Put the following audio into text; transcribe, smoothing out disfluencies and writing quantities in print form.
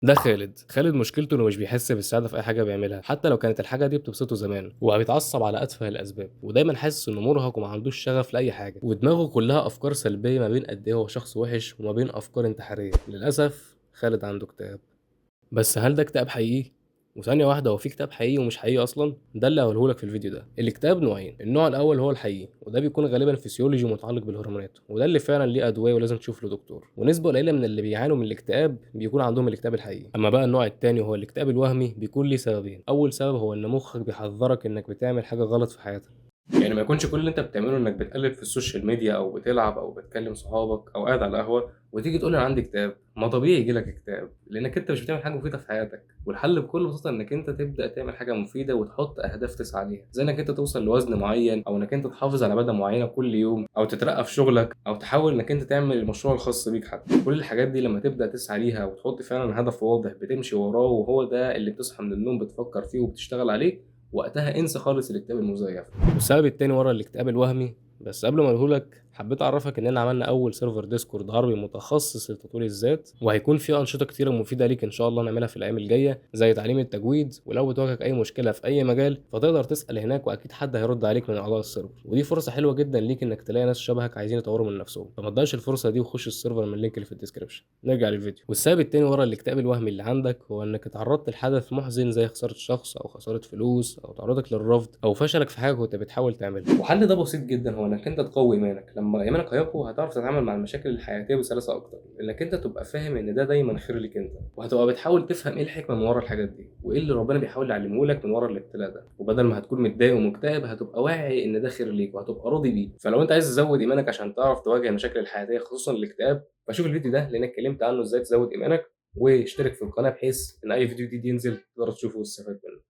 ده خالد مشكلته إنه مش بيحس بالسعادة في أي حاجة بيعملها، حتى لو كانت الحاجة دي بتبسطه زمان، وبقى بيتعصب على أتفه الأسباب، ودايمًا حاسس إنه مرهق وما عندوش شغف لأي حاجة، ودماغه كلها أفكار سلبية ما بين قد إيه هو شخص وحش وما بين أفكار انتحارية. للأسف خالد عنده اكتئاب. بس هل ده اكتئاب حقيقي؟ وثانية واحدة، هو في اكتئاب حقيقي ومش حقيقي أصلًا؟ ده اللي هاقوله لك في الفيديو ده. الاكتئاب نوعين، النوع الأول هو الحقيقي وده بيكون غالبًا فسيولوجي ومتعلق بالهرمونات، وده اللي فعلًا ليه أدوية ولازم تشوف له دكتور، ونسبة قليلة من اللي بيعانوا من الاكتئاب بيكون عندهم الاكتئاب الحقيقي. أما بقى النوع التاني وهو الاكتئاب الوهمي بيكون ليه سببين، أول سبب هو إن مخك بيحذرك إنك بتعمل حاجة غلط في حياتك. يعني ما يكونش كل اللي أنت بتعمله إنك بتقلِّب في السوشيال ميديا أو بتلعب أو بتكلّم صحابك أو قاعد على القهوة وتيجي تقول أنا عندي اكتئاب. ما طبيعي ييجي لك اكتئاب، لإنك أنت مش بتعمل حاجة مفيدة في حياتك، والحل بكل بساطة إنك أنت تبدأ تعمل حاجة مفيدة وتحُط أهداف تسعى ليها، زي إنك أنت توصل لوزن معيّن أو إنك أنت تحافظ على عادة معيّنة كل يوم أو تترقّى في شغلك أو تحاول إنك أنت تعمل المشروع الخاص بيك حتى. كل الحاجات دي لمّا تبدأ تسعى ليها وتحُط فعلًا هدف واضح بتمشي وراه وهو ده اللي بتصحى من النوم بتفكّر فيه وبتشتغل عليه، وقتها انسى خالص الاكتئاب المزيف. والسبب التاني ورا الاكتئاب الوهمي، بس قبل ما اقوله لك حبيت اعرفك اننا عملنا اول سيرفر ديسكورد عربي متخصص لتطوير الذات، وهيكون فيه انشطه كتيره مفيده ليك ان شاء الله نعملها في الايام الجايه زي تعليم التجويد، ولو بتواجهك اي مشكله في اي مجال فتقدر تسال هناك واكيد حد هيرد عليك من اعضاء السيرفر، ودي فرصه حلوه جدا ليك انك تلاقي ناس شبهك عايزين يطوروا من نفسهم، فما تضيعش الفرصه دي وخش السيرفر من اللينك اللي في الديسكربشن. نرجع للفيديو. والسبب التاني ورا الاكتئاب الوهمي اللي عندك هو انك اتعرضت لحدث محزن زي خساره شخص او خساره فلوس او تعرضك للرفض او فشلك في حاجه كنت بتحاول تعملها. وحل ده بسيط جدا، هو انك انت تقوي ايمانك. لما ايمانك هيقوى هتعرف تتعامل مع المشاكل الحياتيه بسلاسه اكتر، انك انت تبقى فاهم ان ده دايما خير ليك انت، وهتبقى بتحاول تفهم ايه الحكمه من ورا الحاجات دي وايه اللي ربنا بيحاول يعلمه لك من ورا الابتلاء ده، وبدل ما هتكون متضايق ومكتئب هتبقى واعي ان ده خير ليك وهتبقى راضي بيه. فلو انت عايز تزود ايمانك عشان تعرف تواجه المشاكل الحياتيه خصوصا الاكتئاب فشوف الفيديو ده لان اتكلمت عنه ازاي تزود ايمانك، واشترك في القناه بحيث ان اي فيديو جديد ينزل تقدر تشوفه وتستفاد منه.